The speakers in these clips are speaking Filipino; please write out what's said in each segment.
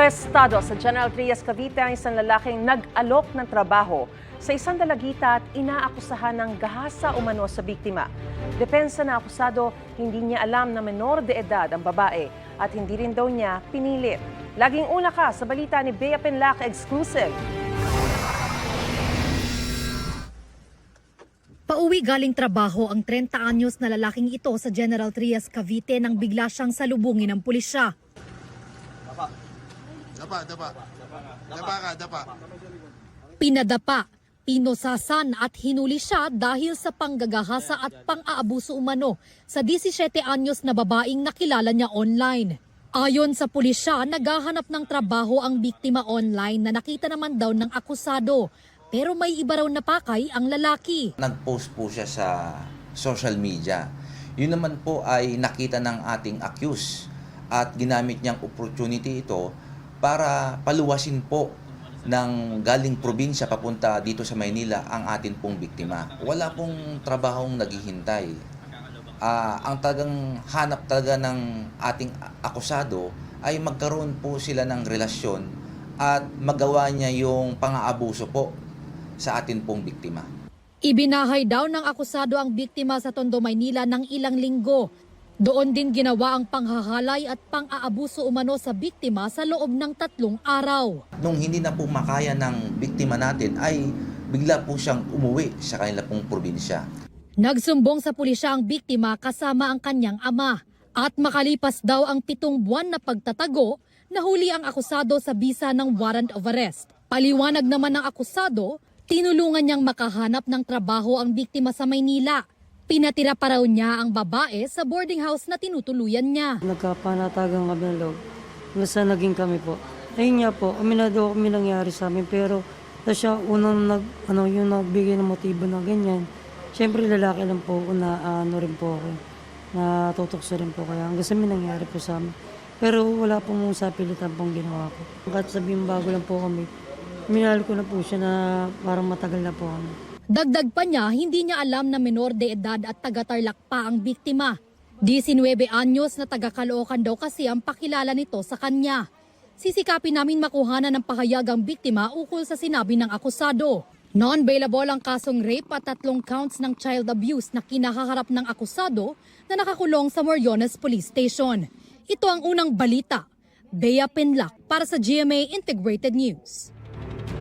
Arestado sa General Trias, Cavite ang isang lalaking nag-alok ng trabaho sa isang dalagita at inaakusahan ng gahasa umano sa biktima. Depensa na akusado, hindi niya alam na menor de edad ang babae at hindi rin daw niya pinilit. Laging una ka sa balita ni Bea Penlac Exclusive. Pauwi galing trabaho ang 30 anyos na lalaking ito sa General Trias, Cavite nang bigla siyang salubungin ng pulisya. Dapa. Pinadapa, pinosasan at hinuli siya dahil sa panggagahasa at pang-aabuso umano sa 17 anyos na babaeng nakilala niya online. Ayon sa pulisya, naghahanap ng trabaho ang biktima online na nakita naman daw ng akusado. Pero may iba raw na pakay ang lalaki. Nag-post po siya sa social media. Yun naman po ay nakita ng ating accused at ginamit niyang opportunity ito para paluwasin po ng galing probinsya papunta dito sa Maynila ang atin pong biktima. Wala pong trabahong naghihintay. Ang talagang hanap talaga ng ating akusado ay magkaroon po sila ng relasyon at magawa niya yung pang-aabuso po sa atin pong biktima. Ibinahay daw ng akusado ang biktima sa Tondo, Maynila ng ilang linggo. Doon din ginawa ang panghahalay at pang-aabuso umano sa biktima sa loob ng 3 araw. Nung hindi na po makaya ng biktima natin ay bigla po siyang umuwi sa kanila pong probinsya. Nagsumbong sa pulisya ang biktima kasama ang kanyang ama. At makalipas daw ang 7 buwan na pagtatago, nahuli ang akusado sa bisa ng warrant of arrest. Paliwanag naman ng akusado, tinulungan niyang makahanap ng trabaho ang biktima sa Maynila. Pinatira pa raw niya ang babae sa boarding house na tinutuluyan niya. Nagkapanatagang kami ng loob. Basta naging kami po. Ayun nga po, aminado kami nangyari sa amin. Pero siya unang yung nagbigay ng motibo na ganyan. Siyempre lalaki lang po na rin po ako. Natutokso rin po kaya hanggang sa nangyari po sa amin. Pero wala po mong sa pilitan pong ginawa ko. Kahit sabihin bago lang po kami, minahal ko na po siya na parang matagal na po kami. Dagdag pa niya, hindi niya alam na menor de edad at taga-Tarlac pa ang biktima. 19 anyos na taga-Caloocan daw kasi ang pakilala nito sa kanya. Sisikapin namin makuhanan ng pahayag ang biktima ukol sa sinabi ng akusado. Non-bailable ang kasong rape at 3 counts ng child abuse na kinahaharap ng akusado na nakakulong sa Moriones Police Station. Ito ang unang balita. Bea Penlac para sa GMA Integrated News.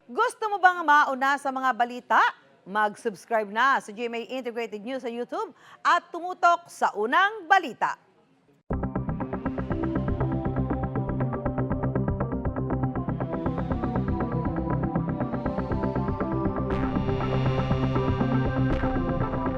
Gusto mo bang mauna sa mga balita? Mag-subscribe na sa GMA Integrated News sa YouTube at tumutok sa unang balita.